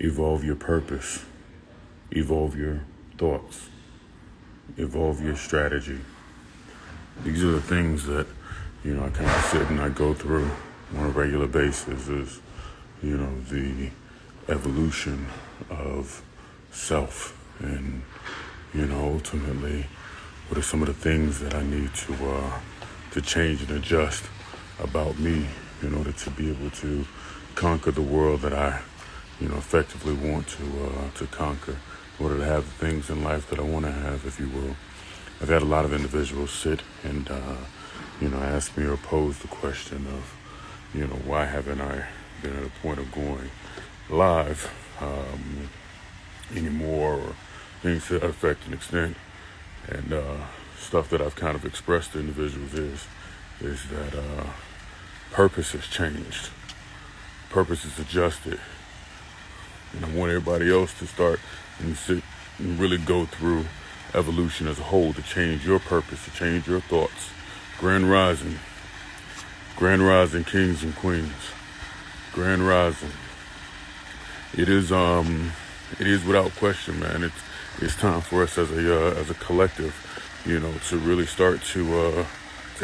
evolve your purpose, evolve your thoughts, evolve your strategy. These are the things that, I kind of sit and I go through on a regular basis is, the evolution of self and, ultimately what are some of the things that I need to change and adjust about me in order to be able to conquer the world that I, effectively want to conquer, in order to have the things in life that I want to have, if you will. I've had a lot of individuals sit and, ask me or pose the question of, why haven't I been at a point of going live anymore, or things to that effect and extent. And stuff that I've kind of expressed to individuals is that purpose has changed. Purpose is adjusted. And I want everybody else to start and sit and really go through evolution as a whole, to change your purpose, to change your thoughts. Grand rising, kings and queens. Grand rising. It is without question, man. It's time for us as a collective, to really start to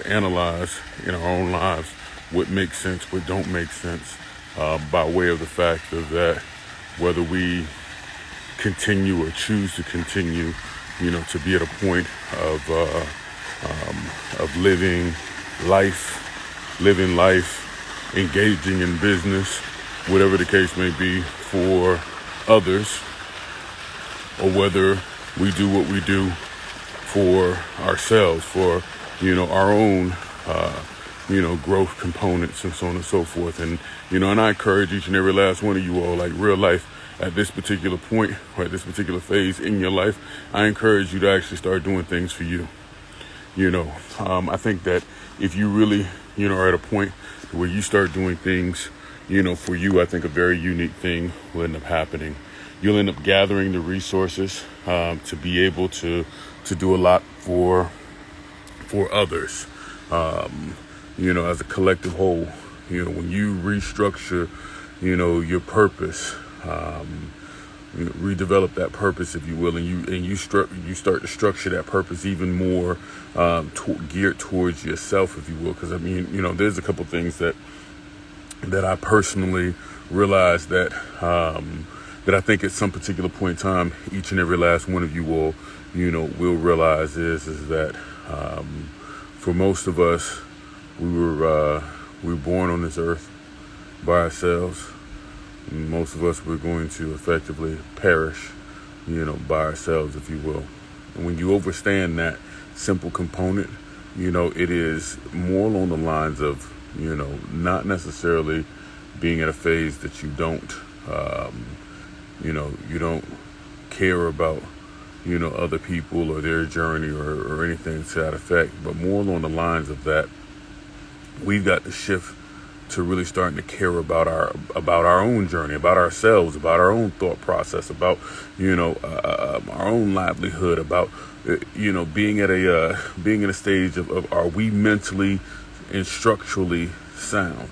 analyze in our own lives what makes sense, what don't make sense, by way of the fact of that whether we continue or choose to continue, to be at a point of living life, engaging in business, whatever the case may be for others, or whether we do what we do for ourselves, for, our own, growth components and so on and so forth. And, and I encourage each and every last one of you all, like real life, at this particular point, or at this particular phase in your life, I encourage you to actually start doing things for you. I think that if you really, are at a point where you start doing things, for you, I think a very unique thing will end up happening. You'll end up gathering the resources to be able to do a lot for others, as a collective whole. When you restructure, your purpose, redevelop that purpose, if you will, and you start to structure that purpose even more geared towards yourself, if you will. Because there's a couple things that I personally realized that I think at some particular point in time, each and every last one of you all, will realize is that for most of us, we were born on this earth by ourselves. And most of us, we're going to effectively perish, by ourselves, if you will. And when you understand that simple component, it is more along the lines of, not necessarily being at a phase that you don't, you don't care about, other people or their journey or anything to that effect, but more along the lines of that, we've got to shift to really starting to care about our own journey, about ourselves, about our own thought process, about, our own livelihood, about, being in a stage of are we mentally and structurally sound?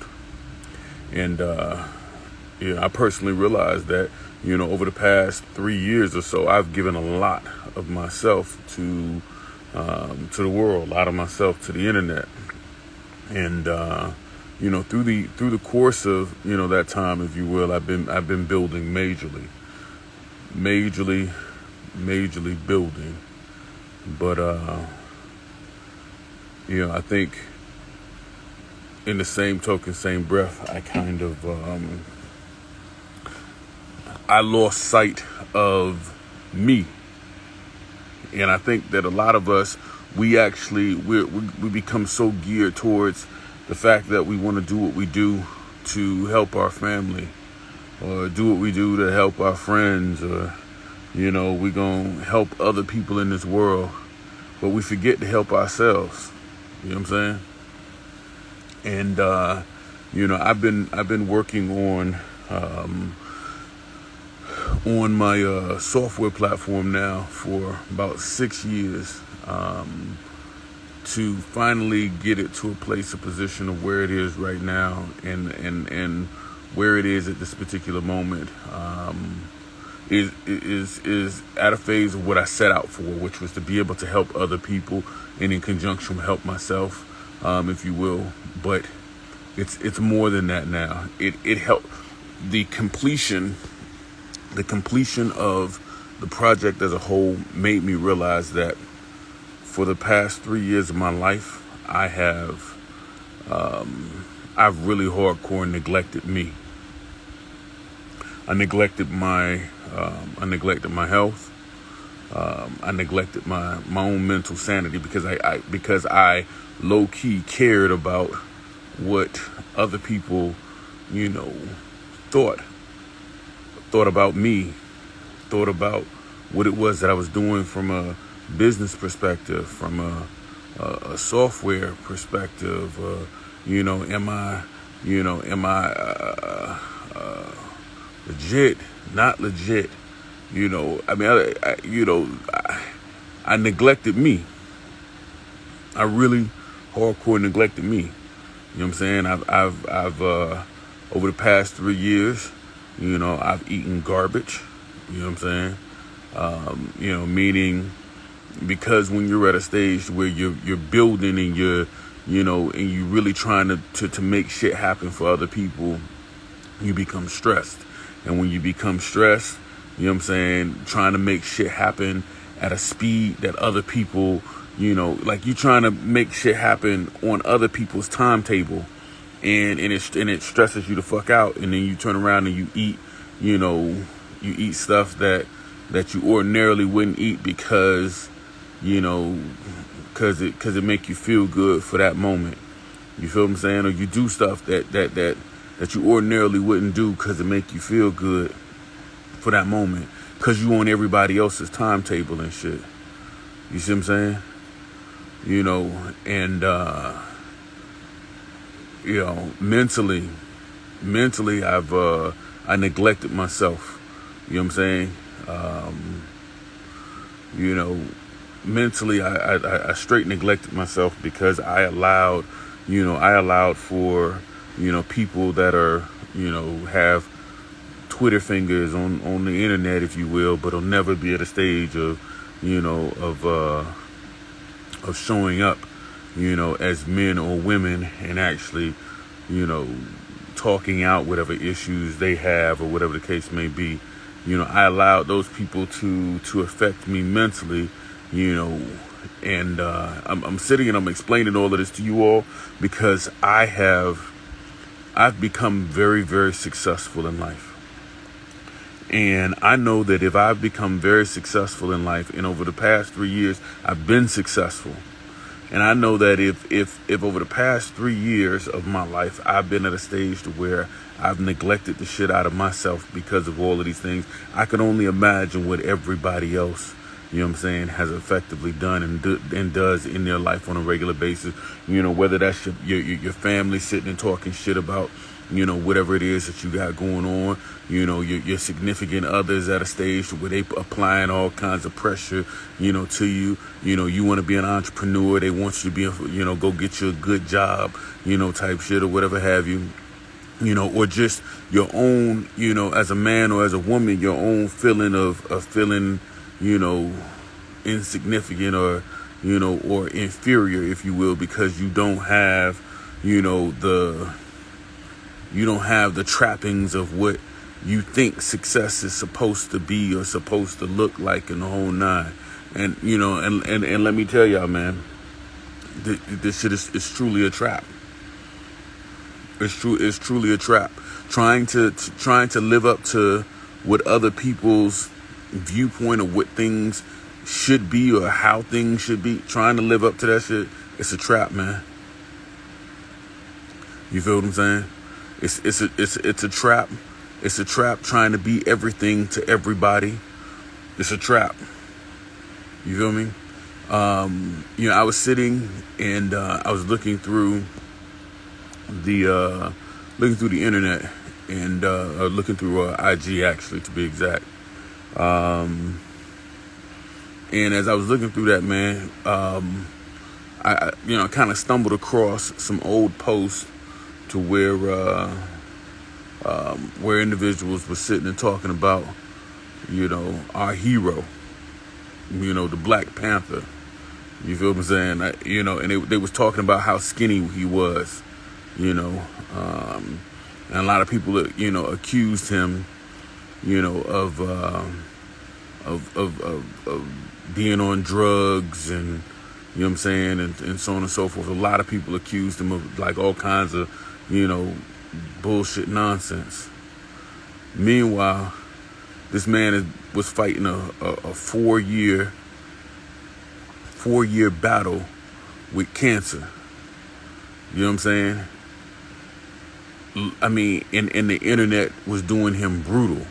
And, I personally realized that, over the past 3 years or so, I've given a lot of myself to the world, a lot of myself to the internet. And, through the course of, that time, if you will, I've been building majorly building. But, I think in the same token, same breath, I kind of, I lost sight of me. And I think that a lot of us, we become so geared towards the fact that we want to do what we do to help our family, or do what we do to help our friends, or, we're going to help other people in this world, but we forget to help ourselves. You know what I'm saying? And, I've been working on my software platform now for about 6 years, to finally get it to a position of where it is right now, and where it is at this particular moment, is at a phase of what I set out for, which was to be able to help other people, and in conjunction help myself, if you will. But it's more than that now. It helped the completion of the project as a whole made me realize that for the past 3 years of my life, I've really hardcore neglected me. I neglected my health. I neglected my own mental sanity because I low key cared about what other people, thought about me, thought about what it was that I was doing from a business perspective, from a software perspective. Am I legit, not legit? I neglected me. I really hardcore neglected me. You know what I'm saying? I've over the past 3 years, I've eaten garbage. You know what I'm saying? Meaning, because when you're at a stage where you're building and you're really trying to make shit happen for other people, you become stressed. And when you become stressed, you know what I'm saying, trying to make shit happen at a speed that other people, like you trying to make shit happen on other people's timetable, and it stresses you the fuck out. And then you turn around and you eat, you eat stuff that you ordinarily wouldn't eat because it make you feel good for that moment. You feel what I'm saying? Or you do stuff that you ordinarily wouldn't do because it make you feel good for that moment, because you on everybody else's timetable and shit. You see what I'm saying? And mentally I neglected myself. You know what I'm saying? Mentally I straight neglected myself because I allowed for people that are have Twitter fingers on the internet, if you will, but will never be at a stage of showing up as men or women and actually talking out whatever issues they have or whatever the case may be. I allowed those people to affect me mentally, and I'm sitting and I'm explaining all of this to you all because I've become very, very successful in life. And I know that if I've become very successful in life, and over the past 3 years, I've been successful. And I know that if over the past 3 years of my life, I've been at a stage to where I've neglected the shit out of myself because of all of these things, I can only imagine what everybody else, has effectively done and does in their life on a regular basis. Whether that's your family sitting and talking shit about, whatever it is that you got going on, your significant others at a stage where they applying all kinds of pressure, to you. You want to be an entrepreneur. They want you to be, go get you a good job, type shit or whatever have you. Or just your own, as a man or as a woman, your own feeling of feeling, insignificant or inferior, if you will, because you don't have, the trappings of what you think success is supposed to be or supposed to look like in the whole nine. And, and let me tell y'all, man, this shit is truly a trap. It's truly a trap. Trying to live up to what other people's viewpoint of what things should be or how things should be. Trying to live up to that shit, it's a trap, man. You feel what I'm saying? It's a trap. It's a trap trying to be everything to everybody. It's a trap. You feel me? I was sitting and I was looking through the internet and looking through IG, actually, to be exact. And as I was looking through that, man, I kind of stumbled across some old posts to where where individuals were sitting and talking about, our hero, the Black Panther. You feel what I'm saying? And they was talking about how skinny he was, and a lot of people, accused him, of being on drugs and, and so on and so forth. A lot of people accused him of like all kinds of, bullshit nonsense. Meanwhile, this man was fighting a 4-year battle with cancer. You know what I'm saying? I mean, and the internet was doing him brutal.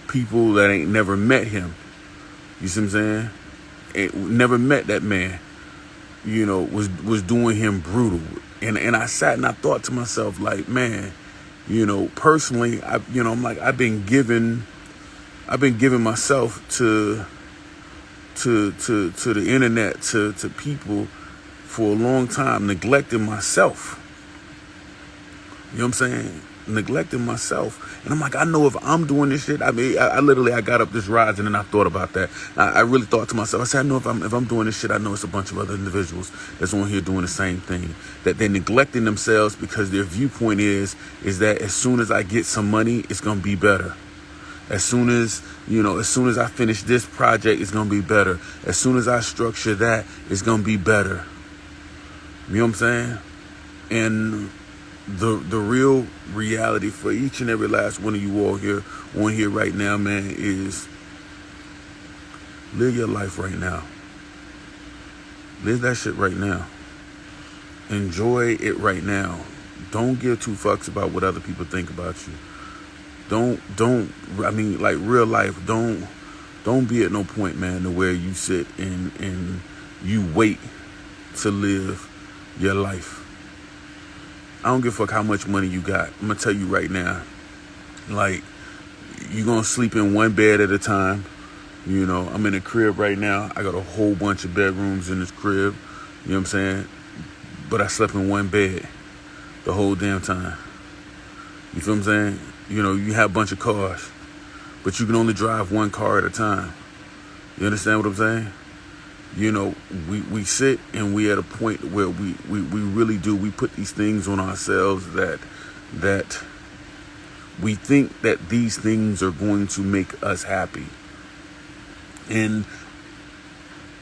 People that ain't never met him, you see what I'm saying? Never met that man, was doing him brutal. And I sat and I thought to myself, like, man, personally, I'm like, I've been giving myself to the internet, to people for a long time, neglecting myself. You know what I'm saying? Neglecting myself. And I'm like, I know if I'm doing this shit, I mean, I literally got up this rising and I thought about that. I really thought to myself, I said, I know if I'm doing this shit, I know it's a bunch of other individuals that's on here doing the same thing. That they're neglecting themselves because their viewpoint is that as soon as I get some money, it's going to be better. As soon as I finish this project, it's going to be better. As soon as I structure that, it's going to be better. You know what I'm saying? And the real reality for each and every last one of you all here on here right now, man, is live your life right now. Live that shit right now. Enjoy it right now. Don't give two fucks about what other people think about you. I mean, like real life, don't be at no point, man, to where you sit and you wait to live your life. I don't give a fuck how much money you got. I'm gonna tell you right now, like, you're gonna sleep in one bed at a time. I'm in a crib right now. I got a whole bunch of bedrooms in this crib. You know what I'm saying? But I slept in one bed the whole damn time. You feel what I'm saying? You have a bunch of cars, but you can only drive one car at a time. You understand what I'm saying? We sit and we at a point where we really do. We put these things on ourselves that we think that these things are going to make us happy. And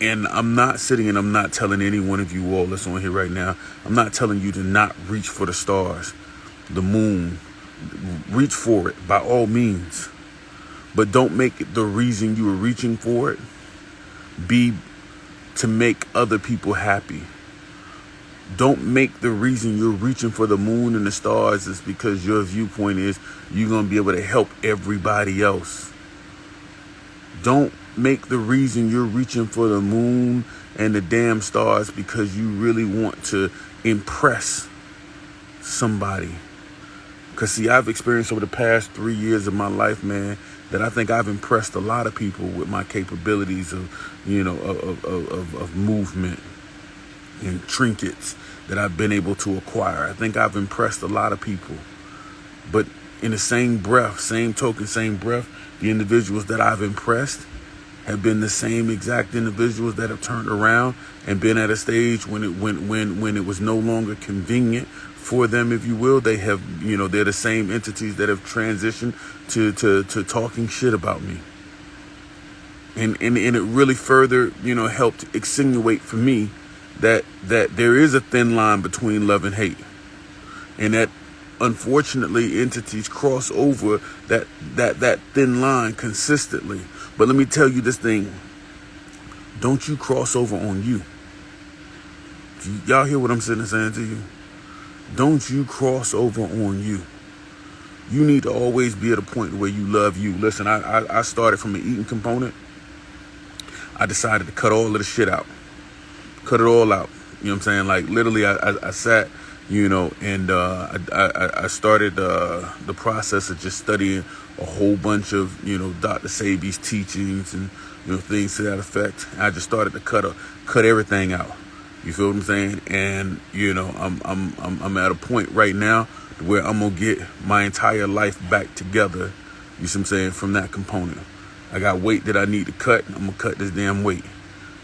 I'm not sitting and I'm not telling any one of you all that's on here right now, I'm not telling you to not reach for the stars, the moon. Reach for it by all means. But don't make it the reason you were reaching for it be to make other people happy. Don't make the reason you're reaching for the moon and the stars is because your viewpoint is you're going to be able to help everybody else. Don't make the reason you're reaching for the moon and the damn stars because you really want to impress somebody. Because, see, I've experienced over the past 3 years of my life, man, that I think I've impressed a lot of people with my capabilities of, of movement and trinkets that I've been able to acquire. I think I've impressed a lot of people. But in the same breath, the individuals that I've impressed have been the same exact individuals that have turned around and been at a stage when it was no longer convenient for them, if you will. They have, they're the same entities that have transitioned to talking shit about me. And it really further, helped extenuate for me that there is a thin line between love and hate. And that unfortunately entities cross over that thin line consistently. But let me tell you this thing. Don't you cross over on you. Y'all hear what I'm sitting and saying to you? Don't you cross over on you. You need to always be at a point where you love you. Listen, I started from an eating component. I decided to cut all of the shit out. Cut it all out. You know what I'm saying? Like, literally, I sat, and I started the process of just studying a whole bunch of, Dr. Sebi's teachings and, things to that effect. I just started to cut everything out. You feel what I'm saying? And, I'm at a point right now where I'm going to get my entire life back together, you see what I'm saying, from that component. I got weight that I need to cut. I'm going to cut this damn weight.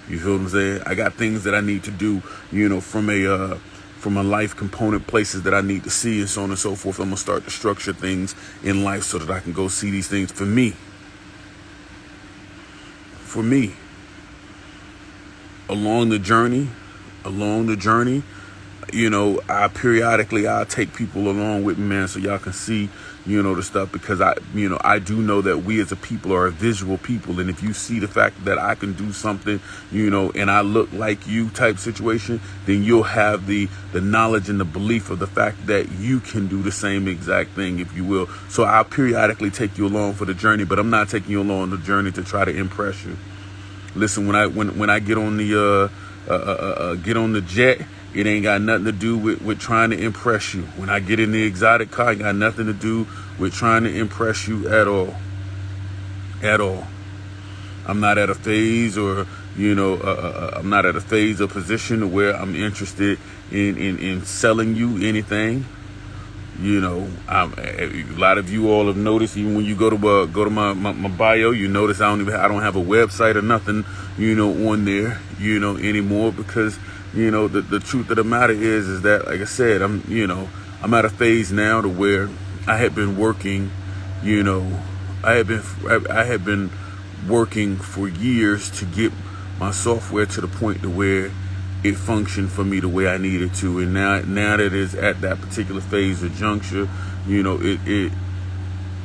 You feel what I'm saying? I got things that I need to do, from a life component, places that I need to see, and so on and so forth. I'm going to start to structure things in life so that I can go see these things for me. For me. Along the journey, I periodically take people along with me, man, so y'all can see, the stuff, because I do know that we as a people are a visual people. And if you see the fact that I can do something, and I look like you type situation, then you'll have the knowledge and the belief of the fact that you can do the same exact thing, if you will. So I'll periodically take you along for the journey, but I'm not taking you along the journey to try to impress you. Listen, when I get on the jet, it ain't got nothing to do with trying to impress you. When I get in the exotic car, it got nothing to do with trying to impress you at all. At all. I'm not at a phase or position where I'm interested in selling you anything. A lot of you all have noticed, even when you go to my bio, you notice I don't have a website or nothing, on there, anymore, because, the truth of the matter is that, like I said, I'm at a phase now to where I had been working, I had been working for years to get my software to the point to where it functioned for me the way I needed to. And now that it's at that particular phase or juncture,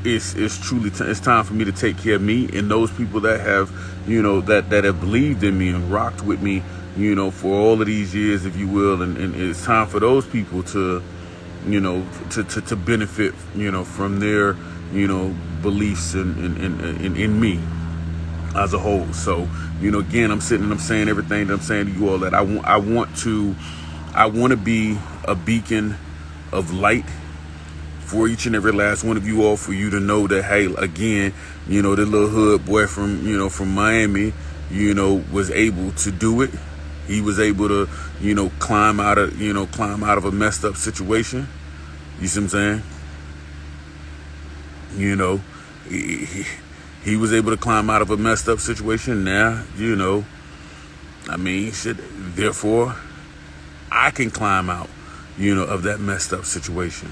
it's truly it's time for me to take care of me and those people that have, that have believed in me and rocked with me, for all of these years, if you will. And it's time for those people to, to benefit, from their, beliefs in me as a whole. So, again, I'm sitting and I'm saying everything that I'm saying to you all, that I want to be a beacon of light for each and every last one of you all, for you to know that, hey, again, the little hood boy from Miami, was able to do it. He was able to, climb out of a messed up situation. You see what I'm saying? He was able to climb out of a messed up situation. Now, therefore, I can climb out, of that messed up situation.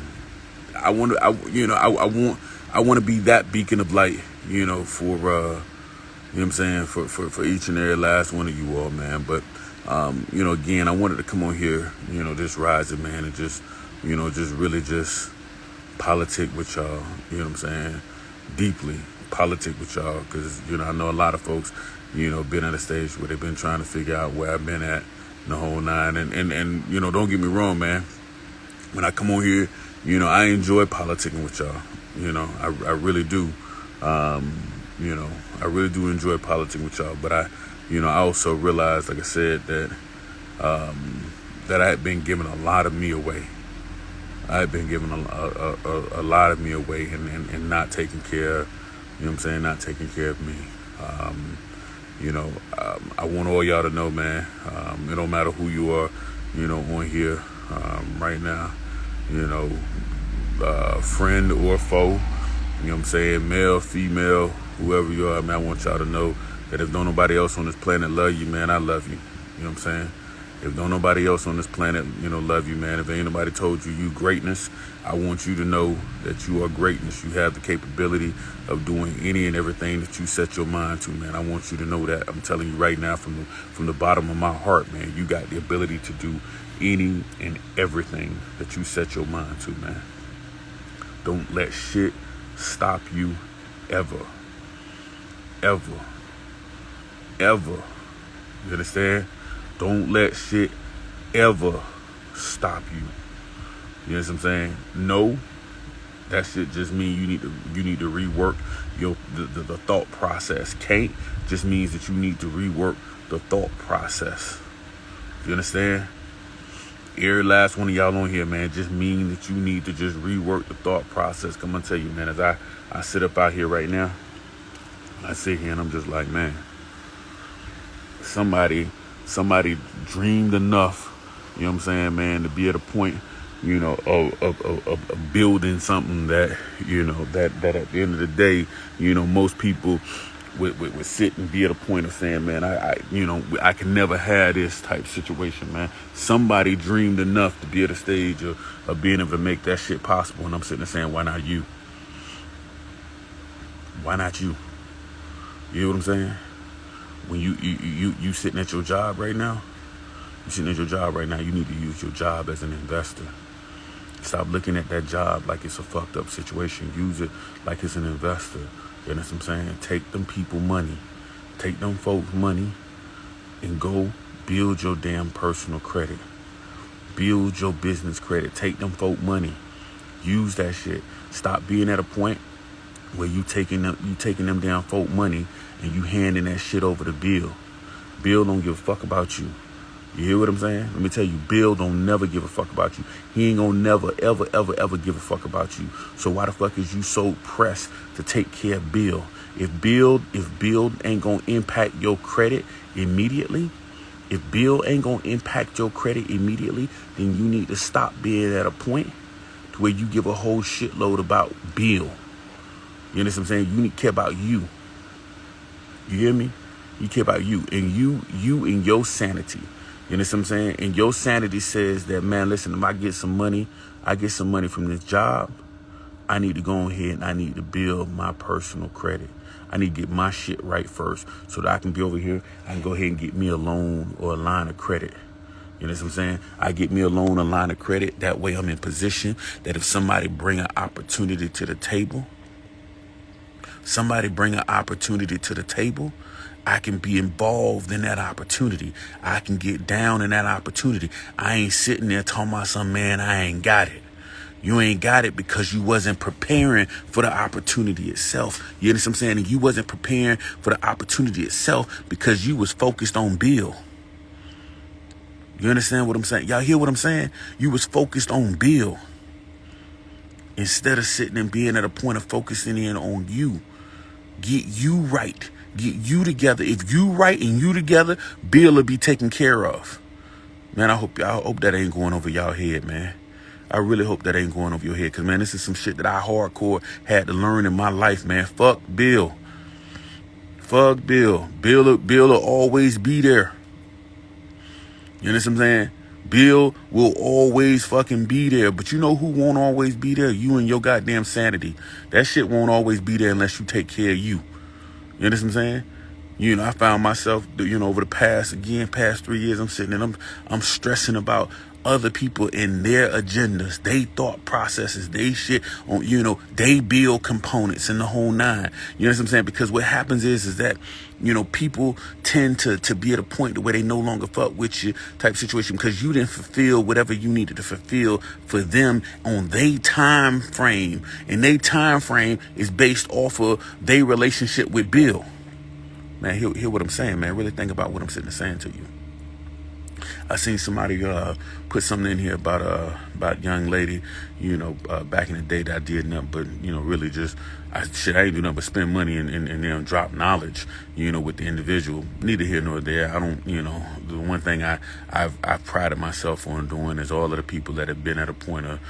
I want to be that beacon of light, for, for each and every last one of you all, man. But, again, I wanted to come on here, just rising, man, and just really politic with y'all, deeply politic with y'all, because, I know a lot of folks, been at a stage where they've been trying to figure out where I've been at in the whole nine. And don't get me wrong, man. When I come on here, I enjoy politicking with y'all. I really do. I really do enjoy politicking with y'all. But I also realized, like I said, that that I had been giving a lot of me away. I had been giving a lot of me away and not taking care, not taking care of me. I want all y'all to know, man, it don't matter who you are, on here right now, friend or foe, male, female, whoever you are, man, I want y'all to know that if don't nobody else on this planet love you, man, I love you. If don't nobody else on this planet, love you, man. If ain't nobody told you greatness, I want you to know that you are greatness. You have the capability of doing any and everything that you set your mind to, man. I want you to know that. I'm telling you right now, from the bottom of my heart, man, you got the ability to do any and everything that you set your mind to, man. Don't let shit stop you ever. Ever. Ever. You understand? Don't let shit ever stop you. You know what I'm saying? No, that shit just mean you need to rework the thought process. Can't just means that you need to rework the thought process. You understand? Every last one of y'all on here, man, just mean that you need to just rework the thought process. Come on, tell you, man, as I sit up out here right now, I sit here and I'm just like, man, somebody dreamed enough, man, to be at a point, of building something that, that at the end of the day, most people would sit and be at a point of saying, man, I can never have this type situation, man. Somebody dreamed enough to be at a stage of being able to make that shit possible. And I'm sitting there saying, why not you? Why not you? You know what I'm saying? When you sitting at your job right now, you need to use your job as an investor. Stop looking at that job like it's a fucked up situation. Use it like it's an investor. You know what I'm saying? Take them people money. Take them folks money and go build your damn personal credit. Build your business credit. Take them folk money. Use that shit. Stop being at a point where you taking them damn folk money and you handing that shit over to Bill. Bill don't give a fuck about you. You hear what I'm saying? Let me tell you, Bill don't never give a fuck about you. He ain't gonna never, ever, ever, ever give a fuck about you. So why the fuck is you so pressed to take care of Bill? If Bill ain't gonna impact your credit immediately, then you need to stop being at a point to where you give a whole shitload about Bill. You know what I'm saying? You need to care about you. You hear me? You care about you and you and your sanity. You know what I'm saying? And your sanity says that, man, listen, if I get some money from this job, I need to go ahead and I need to build my personal credit. I need to get my shit right first so that I can be over here. I can go ahead and get me a loan or a line of credit. You know what I'm saying? I get me a loan, a line of credit. That way I'm in position that if somebody bring an opportunity to the table, I can be involved in that opportunity. I can get down in that opportunity. I ain't sitting there talking about some, man, I ain't got it. You ain't got it because you wasn't preparing for the opportunity itself. You understand what I'm saying? And you wasn't preparing for the opportunity itself because you was focused on Bill. You understand what I'm saying? Y'all hear what I'm saying? You was focused on Bill instead of sitting and being at a point of focusing in on you. Get you right. Get you together. If you right and you together, Bill will be taken care of. Man, I hope that ain't going over y'all head, man. I really hope that ain't going over your head. Because, man, this is some shit that I hardcore had to learn in my life, man. Fuck Bill. Fuck Bill. Bill will always be there. You know what I'm saying? Bill will always fucking be there. But you know who won't always be there? You and your goddamn sanity. That shit won't always be there unless you take care of you. You know what I'm saying? I found myself, over the past 3 years, I'm sitting and I'm stressing about other people and their agendas, they thought processes, they shit on, they build components in the whole nine. You know what I'm saying? Because what happens is that, people tend to be at a point where they no longer fuck with you type situation because you didn't fulfill whatever you needed to fulfill for them on their time frame. And their time frame is based off of their relationship with Bill. Man, hear what I'm saying, man. Really think about what I'm sitting and saying to you. I seen somebody put something in here about young lady, back in the day that I did nothing but, really just, I ain't do nothing but spend money and drop knowledge, with the individual. Neither here nor there. I don't, the one thing I've prided myself on doing is all of the people that have been at a point of,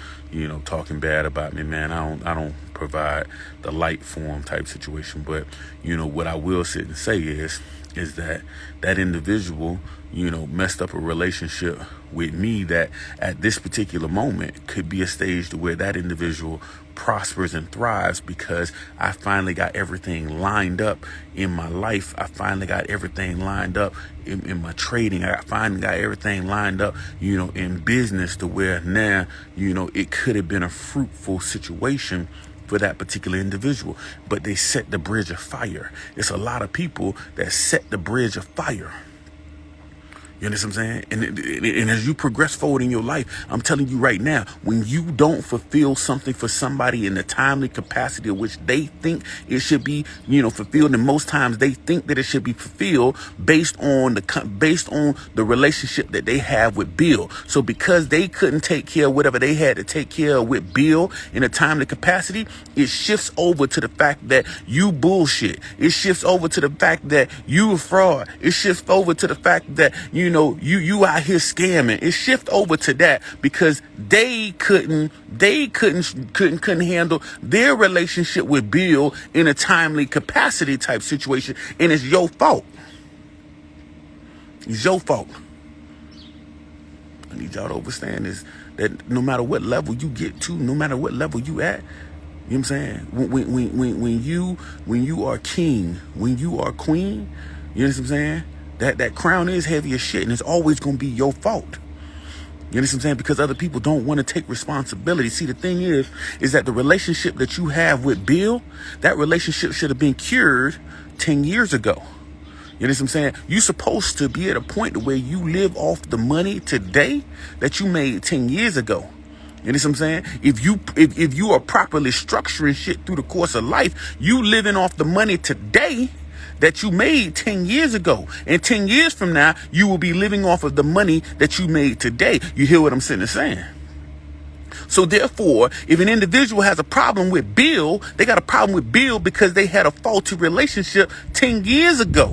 talking bad about me, man, I don't provide the light form type situation. But, what I will sit and say is that individual, messed up a relationship with me that at this particular moment could be a stage to where that individual prospers and thrives because I finally got everything lined up in my life. I finally got everything lined up in my trading. I finally got everything lined up, in business to where now, it could have been a fruitful situation for that particular individual, but they set the bridge of fire. It's a lot of people that set the bridge of fire. You understand what I'm saying? And as you progress forward in your life, I'm telling you right now, when you don't fulfill something for somebody in the timely capacity of which they think it should be, fulfilled, and most times they think that it should be fulfilled based on the relationship that they have with Bill. So because they couldn't take care of whatever they had to take care of with Bill in a timely capacity, it shifts over to the fact that you bullshit. It shifts over to the fact that you a fraud. It shifts over to the fact that, you out here scamming. It shift over to that because they couldn't handle their relationship with Bill in a timely capacity type situation, and it's your fault. It's your fault. I need y'all to understand this, that no matter what level you get to, no matter what level you at, you know what I'm saying? When you are king, when you are queen, you know what I'm saying? That crown is heavy as shit, and it's always gonna be your fault. You know what I'm saying? Because other people don't want to take responsibility. See, the thing is that the relationship that you have with Bill, that relationship should have been cured 10 years ago. You know what I'm saying? You're supposed to be at a point where you live off the money today that you made 10 years ago. You know what I'm saying? If you are properly structuring shit through the course of life, you living off the money today that you made 10 years ago. And 10 years from now, you will be living off of the money that you made today. You hear what I'm saying? So therefore, if an individual has a problem with Bill, they got a problem with Bill because they had a faulty relationship 10 years ago.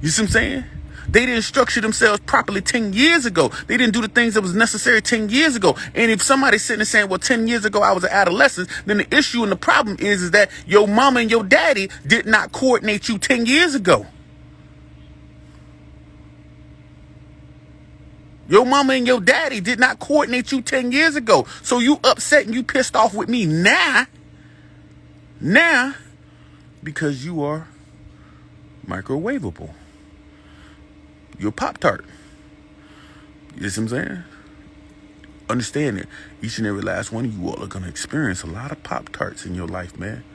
You see what I'm saying? They didn't structure themselves properly 10 years ago. They didn't do the things that was necessary 10 years ago. And if somebody's sitting there saying, well, 10 years ago I was an adolescent, then the issue and the problem is that your mama and your daddy did not coordinate you 10 years ago. Your mama and your daddy did not coordinate you 10 years ago. So you upset and you pissed off with me now, because you are microwavable. You're a Pop-Tart. You know what I'm saying? Understand that each and every last one of you all are going to experience a lot of Pop-Tarts in your life, man.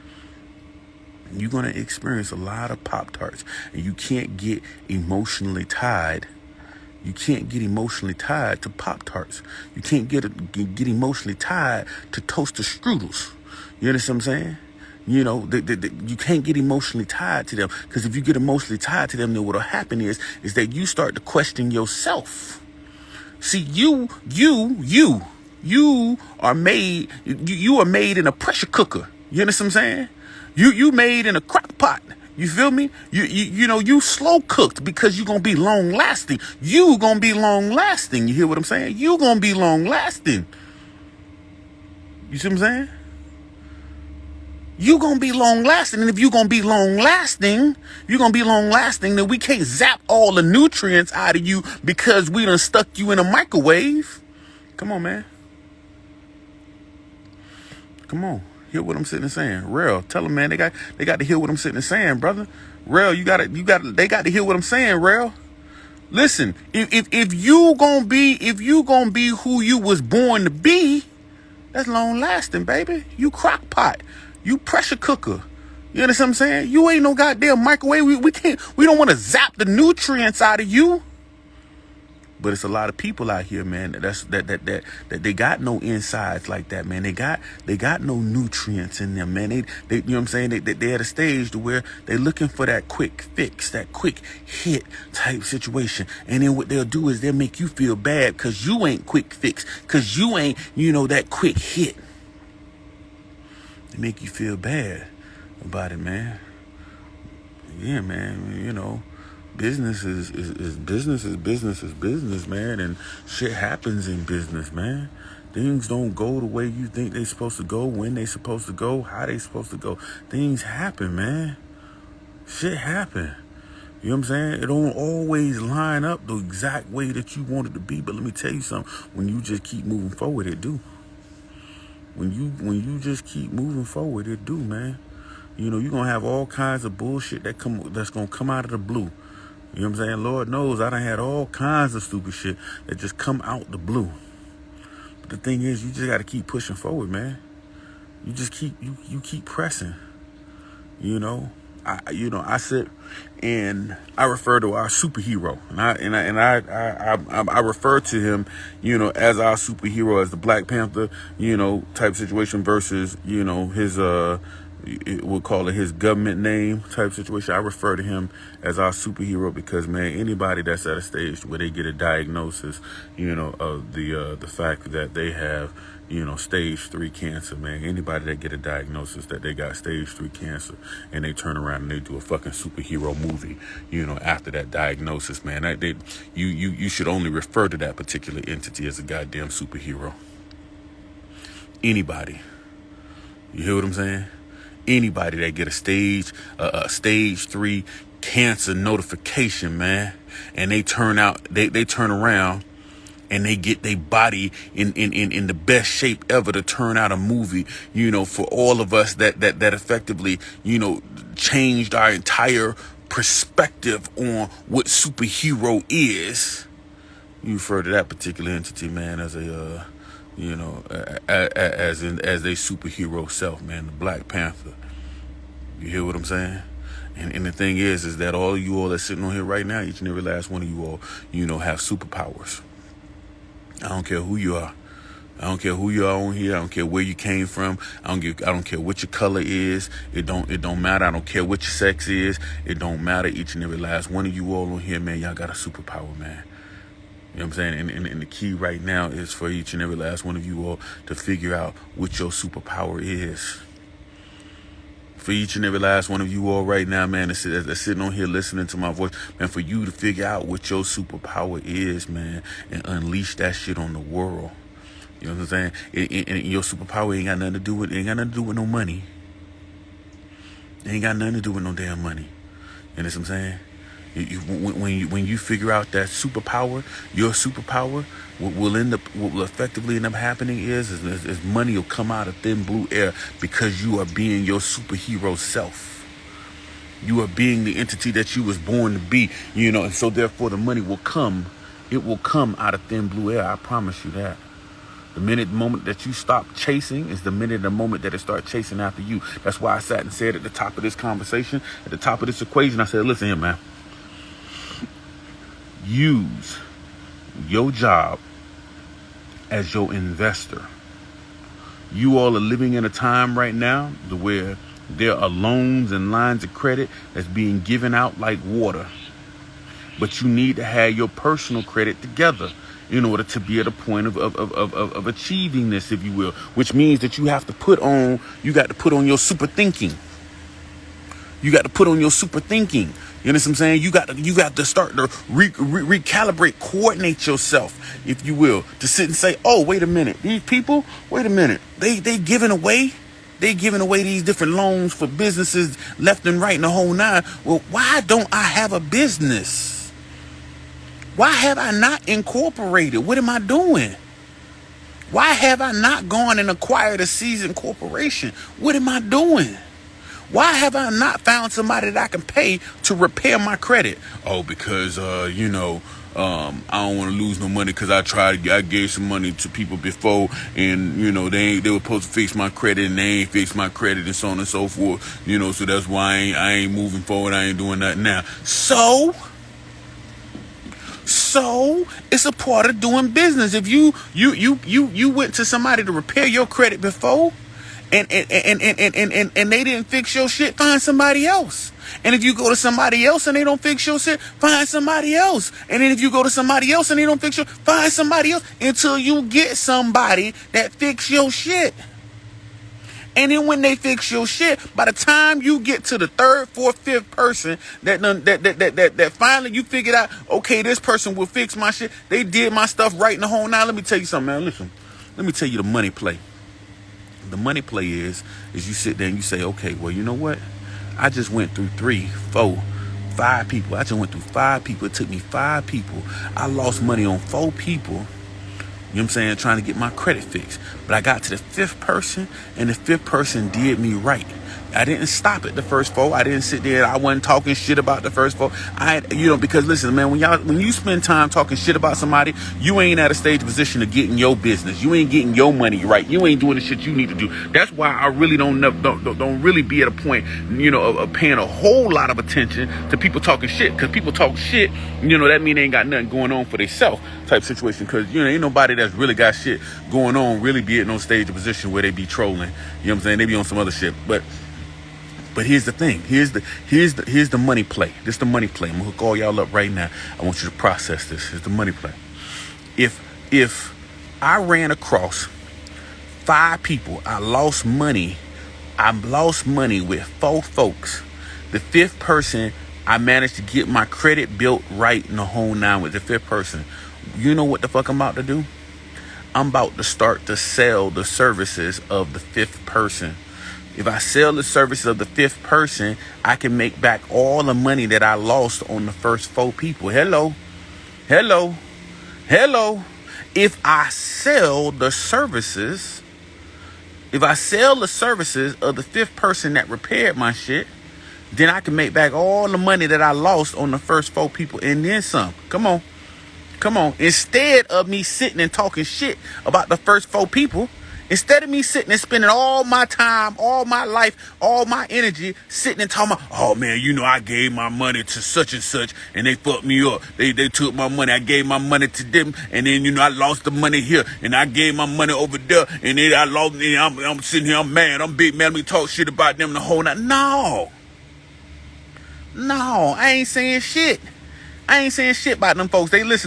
You're going to experience a lot of Pop-Tarts. And you can't get emotionally tied. You can't get emotionally tied to Pop-Tarts. You can't get emotionally tied to toaster strudels. You understand what I'm saying? You know, you can't get emotionally tied to them, because if you get emotionally tied to them, then what'll happen is that you start to question yourself. See, you are made in a pressure cooker. You understand what I'm saying? You made in a crock pot. You feel me? You slow cooked because you're gonna be long lasting. You gonna be long lasting. You hear what I'm saying? You gonna be long lasting. You see what I'm saying? You gonna be long lasting, and if you gonna be long lasting, then we can't zap all the nutrients out of you because we done stuck you in a microwave. Come on, man. Come on. Hear what I'm sitting and saying. Real. Tell them, man, they got to hear what I'm sitting and saying, brother. Real, they got to hear what I'm saying, real. Listen, if you gonna be who you was born to be, that's long lasting, baby. You crock pot. You pressure cooker. You understand what I'm saying? You ain't no goddamn microwave. We don't want to zap the nutrients out of you. But it's a lot of people out here, man, that they got no insides like that, man. They got no nutrients in them, man. They you know what I'm saying? They at a stage to where they're looking for that quick fix, that quick hit type situation. And then what they'll do is they'll make you feel bad because you ain't quick fix, because you ain't, that quick hit. They make you feel bad about it, man. Yeah, man, business is business, man, and shit happens in business, man. Things don't go the way you think they're supposed to go, when they're supposed to go, how they supposed to go. Things happen, man. Shit happen. You know what I'm saying? It don't always line up the exact way that you want it to be, but let me tell you something. When you just keep moving forward, it do. When you just keep moving forward, it do, man. You're going to have all kinds of bullshit that's going to come out of the blue. You know what I'm saying? Lord knows I done had all kinds of stupid shit that just come out the blue. But the thing is, you just got to keep pushing forward, man. You just keep pressing. I sit and I refer to our superhero, and I refer to him, as our superhero, as the Black Panther, type situation versus, his we'll call it his government name type situation. I refer to him as our superhero because, man, anybody that's at a stage where they get a diagnosis, of the fact that they have, stage 3 cancer, man. Anybody that get a diagnosis that they got stage 3 cancer and they turn around and they do a fucking superhero movie, after that diagnosis, man, you should only refer to that particular entity as a goddamn superhero. Anybody. You hear what I'm saying? Anybody that get a stage 3 cancer notification, man, and they turn around and they get their body in the best shape ever to turn out a movie, for all of us that effectively, changed our entire perspective on what superhero is. You refer to that particular entity, man, as a as a superhero self, man, the Black Panther. You hear what I'm saying? And the thing is that all of you all that's sitting on here right now, each and every last one of you all, have superpowers. I don't care who you are. I don't care who you are on here. I don't care where you came from. I don't care what your color is. It don't matter. I don't care what your sex is. It don't matter. Each and every last one of you all on here, man, y'all got a superpower, man. You know what I'm saying? And the key right now is for each and every last one of you all to figure out what your superpower is. For each and every last one of you all right now, man, that's sitting on here listening to my voice, man, for you to figure out what your superpower is, man, and unleash that shit on the world. You know what I'm saying? And your superpower ain't got nothing to do with no money. It ain't got nothing to do with no damn money. You know what I'm saying? When you figure out that superpower, your superpower, what will effectively end up happening is money will come out of thin blue air because you are being your superhero self. You are being the entity that you was born to be, and so therefore the money will come. It will come out of thin blue air. I promise you that. The moment that you stop chasing is the moment that it starts chasing after you. That's why I sat and said at the top of this conversation, at the top of this equation, I said, listen here, man. Use your job as your investor. You all are living in a time right now where there are loans and lines of credit that's being given out like water. But you need to have your personal credit together in order to be at a point of achieving this, if you will, which means that you got to put on your super thinking. You got to put on your super thinking. You know what I'm saying? You got to start to recalibrate, coordinate yourself, if you will, to sit and say, oh, wait a minute, these people, they giving away these different loans for businesses left and right in the whole nine. Well, why don't I have a business? Why have I not incorporated? What am I doing? Why have I not gone and acquired a seasoned corporation? What am I doing? Why have I not found somebody that I can pay to repair my credit? Oh, because, I don't want to lose no money because I gave some money to people before and, they were supposed to fix my credit and they ain't fixed my credit and so on and so forth, so that's why I ain't moving forward. I ain't doing that now. So it's a part of doing business. If you went to somebody to repair your credit before, and they didn't fix your shit, find somebody else. And if you go to somebody else and they don't fix your shit, find somebody else. And then if you go to somebody else and they don't fix your, find somebody else until you get somebody that fix your shit. And then when they fix your shit, by the time you get to the third, fourth, fifth person that finally you figured out, okay, this person will fix my shit. They did my stuff right in the whole nine. Let me tell you something, man. Listen, let me tell you the money play. The money play is you sit there and you say, okay, well, you know what? I just went through 3, 4, 5 people. I just went through 5 people. It took me 5 people. I lost money on 4 people. You know what I'm saying? Trying to get my credit fixed. But I got to the 5th person and the 5th person did me right. I didn't stop at the first 4. I didn't sit there. I wasn't talking shit about the first 4. Because listen, man, when you spend time talking shit about somebody, you ain't at a stage position of getting your business. You ain't getting your money right. You ain't doing the shit you need to do. That's why I really don't really be at a point, of paying a whole lot of attention to people talking shit. Because people talk shit, that mean they ain't got nothing going on for themselves type situation. Because, ain't nobody that's really got shit going on really be at no stage of position where they be trolling. You know what I'm saying? They be on some other shit. But But here's the thing. Here's the money play. This is the money play. I'm gonna hook all y'all up right now. I want you to process this. Here's the money play. If I ran across 5 people, I lost money with 4 folks. The 5th person, I managed to get my credit built right in the whole 9 with the 5th person. You know what the fuck I'm about to do? I'm about to start to sell the services of the 5th person. If I sell the services of the 5th person, I can make back all the money that I lost on the first 4 people. Hello. If I sell the services of the 5th person that repaired my shit, then I can make back all the money that I lost on the first 4 people and then some. Come on. Instead of me sitting and talking shit about the first 4 people, instead of me sitting and spending all my time, all my life, all my energy sitting and talking about, oh man, I gave my money to such and such and they fucked me up. They took my money. I gave my money to them and then, I lost the money here and I gave my money over there and then I lost it. I'm sitting here, I'm mad. I'm big mad. We talk shit about them the whole night. No, I ain't saying shit. I ain't saying shit about them folks. I lost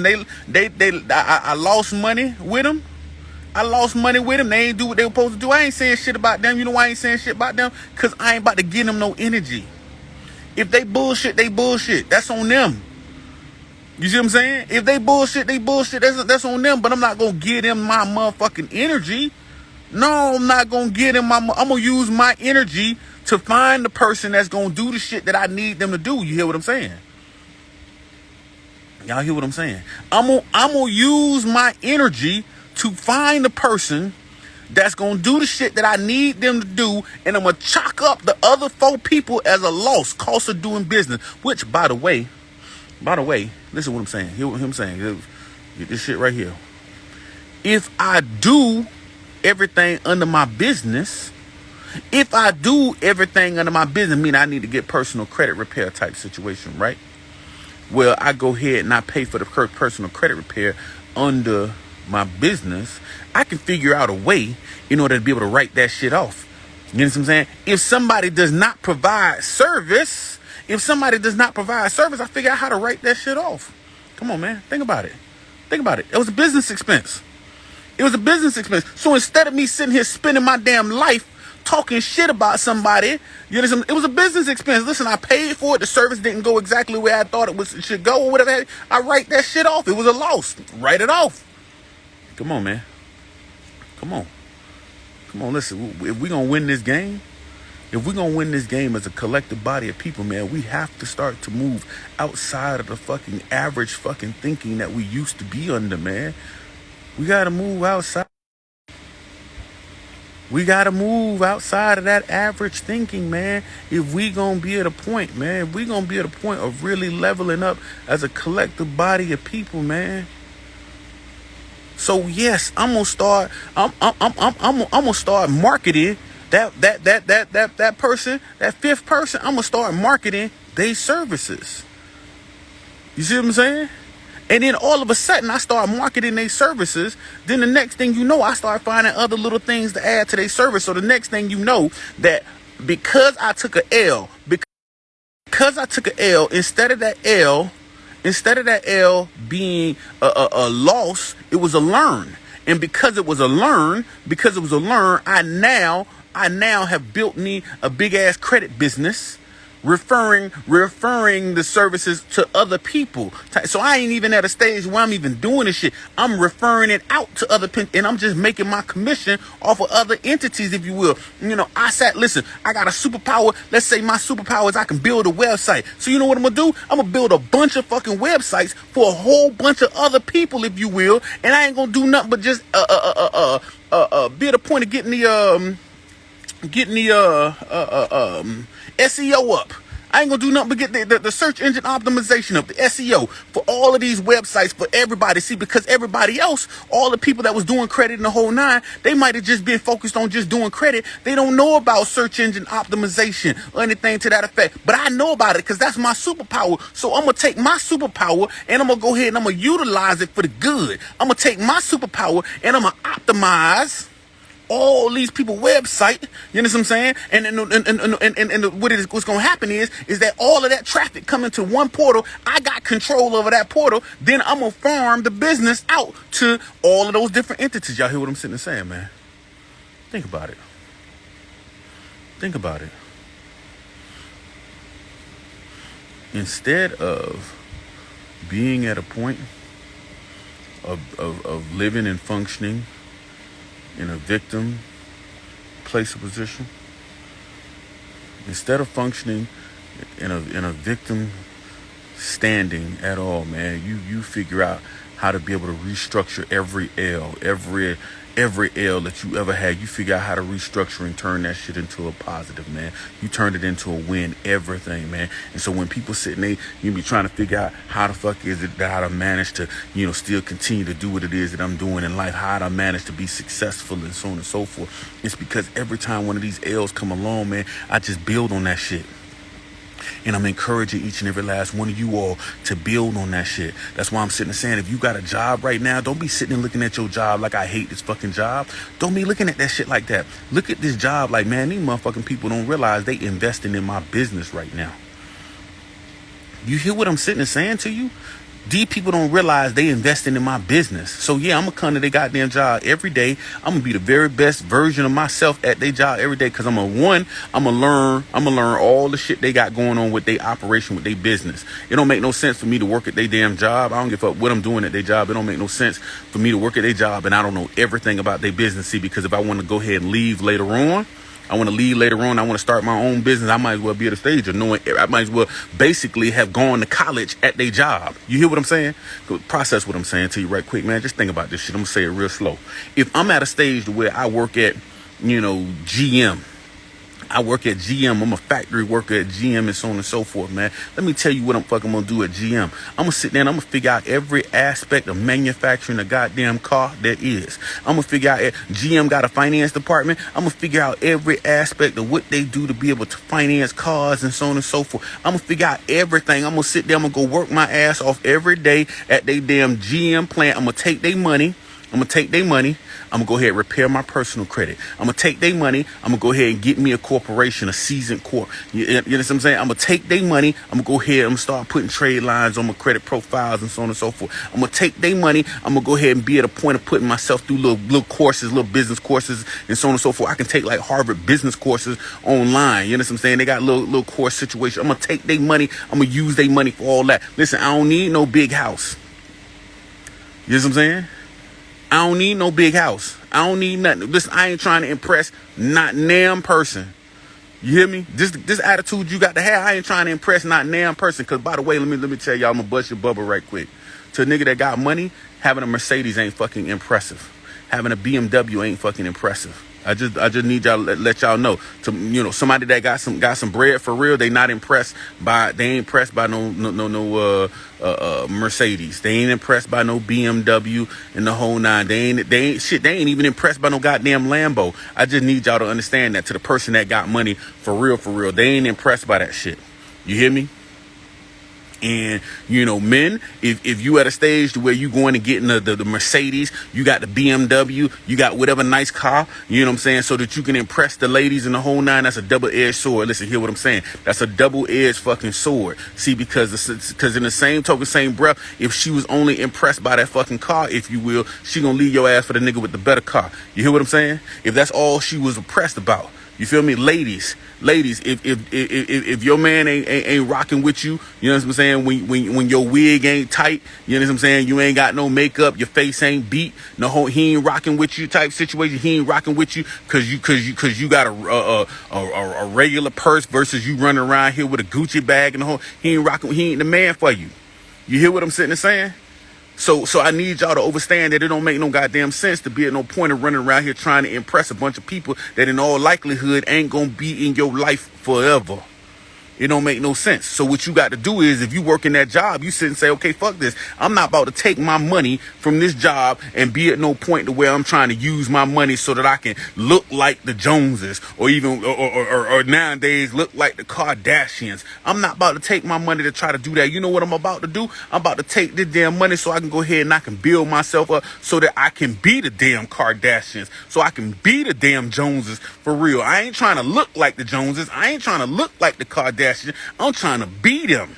money with them. They ain't do what they were supposed to do. I ain't saying shit about them. You know why I ain't saying shit about them? Because I ain't about to give them no energy. If they bullshit, they bullshit. That's on them. You see what I'm saying? If they bullshit, they bullshit. That's on them. But I'm not going to give them my motherfucking energy. No, I'm not going to give them I'm going to use my energy to find the person that's going to do the shit that I need them to do. You hear what I'm saying? Y'all hear what I'm saying? I'm gonna use my energy to find the person that's gonna do the shit that I need them to do, and I'm gonna chalk up the other 4 people as a loss, cost of doing business. Which, by the way, listen to what I'm saying. Hear what I'm saying. Get this shit right here. If I do everything under my business, meaning I need to get personal credit repair type situation, right? Well, I go ahead and I pay for the personal credit repair under my business. I can figure out a way in order to be able to write that shit off. You know what I'm saying? If somebody does not provide service, I figure out how to write that shit off. Come on, man. Think about it. It was a business expense. So instead of me sitting here spending my damn life talking shit about somebody, it was a business expense. Listen, I paid for it. The service didn't go exactly where I thought it should go or whatever. I write that shit off. It was a loss. Write it off. Come on, man. Come on. Listen, if we're going to win this game, as a collective body of people, man, we have to start to move outside of the fucking average fucking thinking that we used to be under, man. We got to move outside. We got to move outside of that average thinking, man. If we going to be at a point, man, of really leveling up as a collective body of people, man. So yes, I'm going to start marketing that person, that 5th person. I'm going to start marketing their services. You see what I'm saying? And then all of a sudden, I start marketing their services. Then the next thing you know, I start finding other little things to add to their service. So the next thing you know, that because I took an L, instead of that L being a loss, it was a learn. And because it was a learn, I now have built me a big ass credit business, referring the services to other people. So I ain't even at a stage where I'm even doing this shit. I'm referring it out to other people, and I'm just making my commission off of other entities, if you will. Listen, I got a superpower. Let's say my superpower is I can build a website. So you know what I'm gonna do? I'm gonna build a bunch of fucking websites for a whole bunch of other people, if you will, and I ain't gonna do nothing but just be at a point of getting the SEO up. I ain't gonna do nothing but get the search engine optimization up, the SEO for all of these websites for everybody. See, because everybody else, all the people that was doing credit in the whole 9, they might have just been focused on just doing credit. They don't know about search engine optimization or anything to that effect. But I know about it because that's my superpower. So I'm gonna take my superpower and I'm gonna go ahead and I'm gonna utilize it for the good. I'm gonna take my superpower and I'm gonna optimize all these people website. You know what I'm saying? And what's going to happen is that all of that traffic coming to one portal, I got control over that portal. Then I'm going to farm the business out to all of those different entities. Y'all hear what I'm sitting there saying, man? Think about it. Think about it. Instead of being at a point of living and functioning in a victim place of position, instead of functioning in a victim standing at all, man, you figure out how to be able to restructure every L that you ever had. You figure out how to restructure and turn that shit into a positive, man. You turned it into a win, everything, man. And so when people sit and you be trying to figure out how the fuck is it that I manage to, still continue to do what it is that I'm doing in life, how I manage to be successful and so on and so forth, it's because every time one of these L's come along, man, I just build on that shit. And I'm encouraging each and every last one of you all to build on that shit. That's why I'm sitting there saying, if you got a job right now, don't be sitting and looking at your job like I hate this fucking job. Don't be looking at that shit like that. Look at this job like, man, these motherfucking people don't realize they investing in my business right now. You hear what I'm sitting there saying to you? These people don't realize they investing in my business. So yeah, I'm gonna come to their goddamn job every day. I'm gonna be the very best version of myself at their job every day. Cause I'm gonna learn all the shit they got going on with their operation, with their business. It don't make no sense for me to work at their damn job. I don't give a fuck what I'm doing at their job. It don't make no sense for me to work at their job and I don't know everything about their business. See, because if I want to go ahead and leave later on, I want to start my own business. I might as well be at a stage of knowing, I might as well basically have gone to college at their job. You hear what I'm saying? Process what I'm saying to you right quick, man. Just think about this shit. I'm going to say it real slow. If I'm at a stage where I work at, GM, I work at GM. I'm a factory worker at GM and so on and so forth, man. Let me tell you what I'm fucking gonna do at GM. I'm gonna sit there and I'm gonna figure out every aspect of manufacturing a goddamn car there is. I'm gonna figure out, GM got a finance department. I'm gonna figure out every aspect of what they do to be able to finance cars and so on and so forth. I'm gonna figure out everything. I'm gonna sit there. I'm gonna go work my ass off every day at they damn GM plant. I'm gonna take their money. I'm going to go ahead and repair my personal credit. I'm going to take their money. I'm going to go ahead and get me a corporation, a seasoned corp. You know what I'm saying? I'm going to take their money. I'm going to go ahead and start putting trade lines on my credit profiles and so on and so forth. I'm going to take their money. I'm going to go ahead and be at a point of putting myself through little courses, little business courses and so on and so forth. I can take like Harvard business courses online. You know what I'm saying? They got little course situation. I'm going to take their money. I'm going to use their money for all that. Listen, I don't need no big house. You know what I'm saying? I don't need no big house. I don't need nothing. Listen, I ain't trying to impress not damn person. You hear me? This attitude you got to have, I ain't trying to impress not damn person. Cause by the way, let me tell y'all, I'm gonna bust your bubble right quick. To a nigga that got money, having a Mercedes ain't fucking impressive. Having a BMW ain't fucking impressive. I just need y'all to let y'all know. To somebody that got some bread for real, they ain't impressed by no Mercedes. They ain't impressed by no BMW and the whole nine. They ain't even impressed by no goddamn Lambo. I just need y'all to understand that to the person that got money for real, they ain't impressed by that shit. You hear me? And, men, if you at a stage to where you going to get in the Mercedes, you got the BMW, you got whatever nice car, you know what I'm saying, so that you can impress the ladies in the whole nine, that's a double-edged sword. Listen, hear what I'm saying. That's a double-edged fucking sword. See, because in the same token, same breath, if she was only impressed by that fucking car, if you will, she gonna leave your ass for the nigga with the better car. You hear what I'm saying? If that's all she was impressed about. You feel me? Ladies, if your man ain't rocking with you, you know what I'm saying? When your wig ain't tight, you know what I'm saying? You ain't got no makeup, your face ain't beat, he ain't rocking with you type situation. He ain't rocking with you cause you got a regular purse versus you running around here with a Gucci bag and the whole. He ain't the man for you. You hear what I'm sitting there saying? So I need y'all to understand that it don't make no goddamn sense to be at no point of running around here trying to impress a bunch of people that in all likelihood ain't gonna be in your life forever. It don't make no sense. So what you got to do is, if you work in that job, you sit and say, okay, fuck this. I'm not about to take my money from this job and be at no point to where I'm trying to use my money so that I can look like the Joneses, or even or nowadays look like the Kardashians. I'm not about to take my money to try to do that. You know what I'm about to do? I'm about to take this damn money so I can go ahead and I can build myself up so that I can be the damn Kardashians, so I can be the damn Joneses for real. I ain't trying to look like the Joneses. I ain't trying to look like the Kardashians. I'm trying to be them.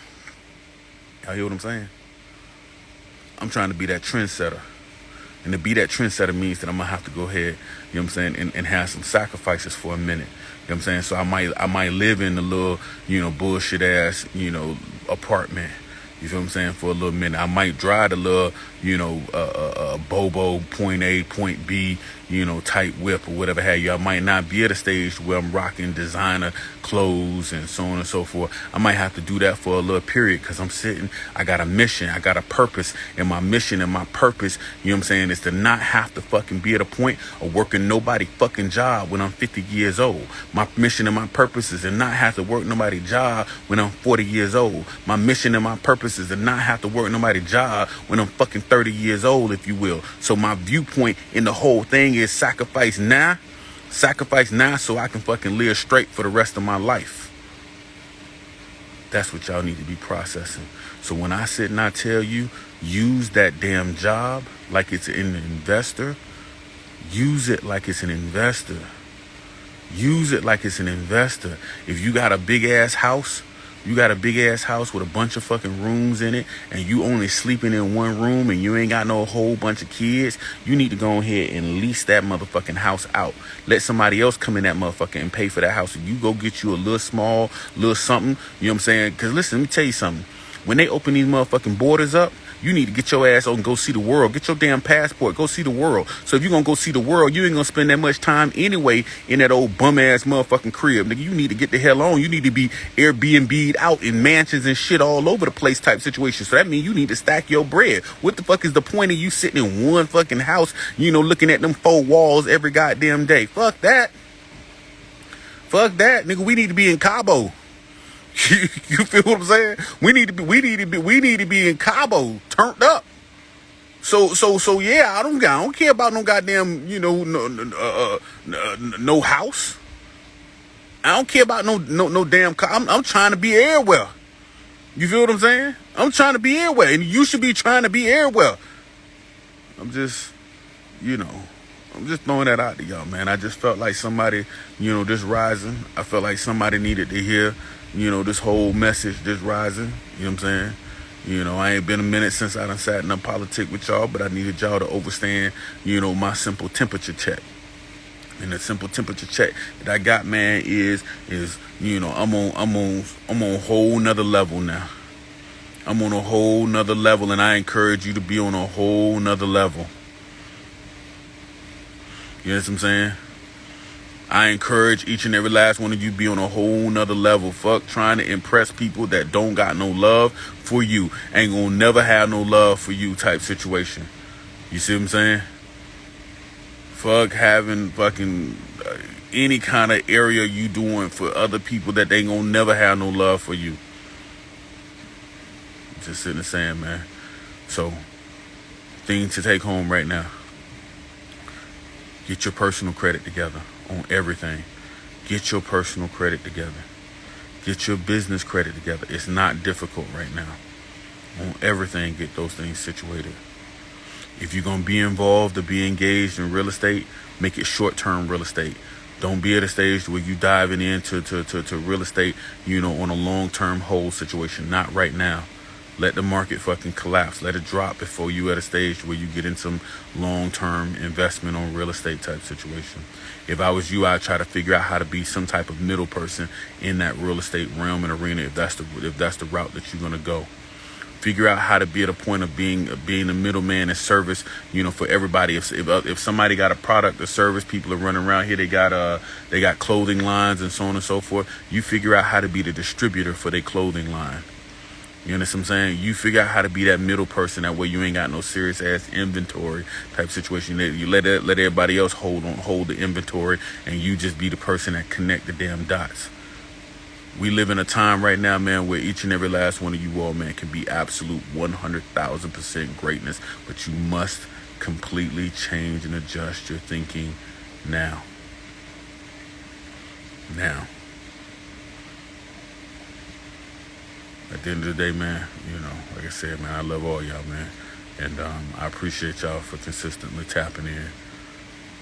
Y'all hear what I'm saying? I'm trying to be that trendsetter. And to be that trendsetter means that I'm going to have to go ahead, you know what I'm saying, and have some sacrifices for a minute. You know what I'm saying? So I might live in a little, bullshit ass, apartment. You feel what I'm saying? For a little minute. I might drive a little, Bobo, point A, point B, type whip or whatever have you. I might not be at a stage where I'm rocking designer clothes and so on and so forth. I might have to do that for a little period because I got a mission, I got a purpose, and my mission and my purpose, is to not have to fucking be at a point of working nobody fucking job when I'm 50 years old. My mission and my purpose is to not have to work nobody job when I'm 40 years old. My mission and my purpose is to not have to work nobody job when I'm fucking 30 years old, if you will. So my viewpoint in the whole thing is sacrifice now so I can fucking live straight for the rest of my life. That's what y'all need to be processing. So when I sit and I tell you, use that damn job like it's an investor, use it like it's an investor. Use it like it's an investor. If you got a big ass house, with a bunch of fucking rooms in it, and you only sleeping in one room and you ain't got no whole bunch of kids, you need to go ahead and lease that motherfucking house out. Let somebody else come in that motherfucker and pay for that house. And you go get you a little something, you know what I'm saying? Because listen, let me tell you something. When they open these motherfucking borders up, you need to get your ass on and go see the world. Get your damn passport. Go see the world. So if you're going to go see the world, you ain't going to spend that much time anyway in that old bum-ass motherfucking crib. Nigga, you need to get the hell on. You need to be Airbnb'd out in mansions and shit all over the place type situation. So that means you need to stack your bread. What the fuck is the point of you sitting in one fucking house, looking at them 4 walls every goddamn day? Fuck that. Nigga, we need to be in Cabo. You feel what I'm saying? We need to be in Cabo, turned up. So yeah, I don't care about no goddamn, no house. I don't care about no damn car. I'm trying to be everywhere. You feel what I'm saying? I'm trying to be everywhere, and you should be trying to be everywhere. I'm just throwing that out to y'all, man. I just felt like somebody, this rising. I felt like somebody needed to hear, this whole message, this rising. You know what I'm saying? I ain't been a minute since I done sat in a politic with y'all, but I needed y'all to understand, my simple temperature check. And the simple temperature check that I got, man, is I'm on a whole nother level now. I'm on a whole nother level, and I encourage you to be on a whole nother level. You know what I'm saying? I encourage each and every last one of you be on a whole nother level. Fuck trying to impress people that don't got no love for you. Ain't gonna never have no love for you type situation. You see what I'm saying? Fuck having fucking any kind of area you doing for other people that they ain't gonna never have no love for you. Just sitting and saying, man. So, things to take home right now. Get your personal credit together on everything. Get your personal credit together. Get your business credit together. It's not difficult right now. On everything, get those things situated. If you're going to be involved or be engaged in real estate, make it short-term real estate. Don't be at a stage where you diving into to real estate, on a long-term hold situation. Not right now. Let the market fucking collapse. Let it drop before you at a stage where you get in some long-term investment on real estate type situation. If I was you, I'd try to figure out how to be some type of middle person in that real estate realm and arena if that's the route that you're gonna go. Figure out how to be at a point of being the middleman and service, for everybody. If somebody got a product or service, people are running around here. They got clothing lines and so on and so forth. You figure out how to be the distributor for their clothing line. You know what I'm saying? You figure out how to be that middle person. That way you ain't got no serious ass inventory type situation. You let everybody else hold the inventory, and you just be the person that connect the damn dots. We live in a time right now, man, where each and every last one of you all, man, can be absolute 100,000% greatness. But you must completely change and adjust your thinking now. Now. At the end of the day, man, like I said, man, I love all y'all, man. And I appreciate y'all for consistently tapping in.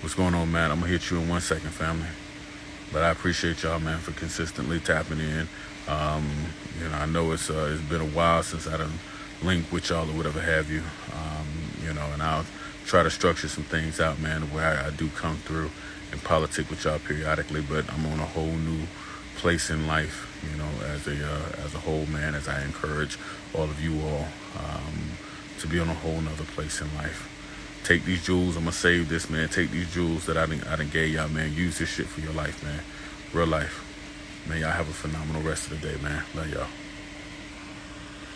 What's going on, man? I'm going to hit you in 1 second, family. But I appreciate y'all, man, for consistently tapping in. I know it's been a while since I done linked with y'all or whatever have you. And I'll try to structure some things out, man, where I do come through and politic with y'all periodically. But I'm on a whole new place in life, as a whole, man, as I encourage all of you all to be on a whole nother place in life. Take these jewels. I'm going to save this, man. Take these jewels that I done gave y'all, man. Use this shit for your life, man. Real life. Man, y'all have a phenomenal rest of the day, man. Love y'all.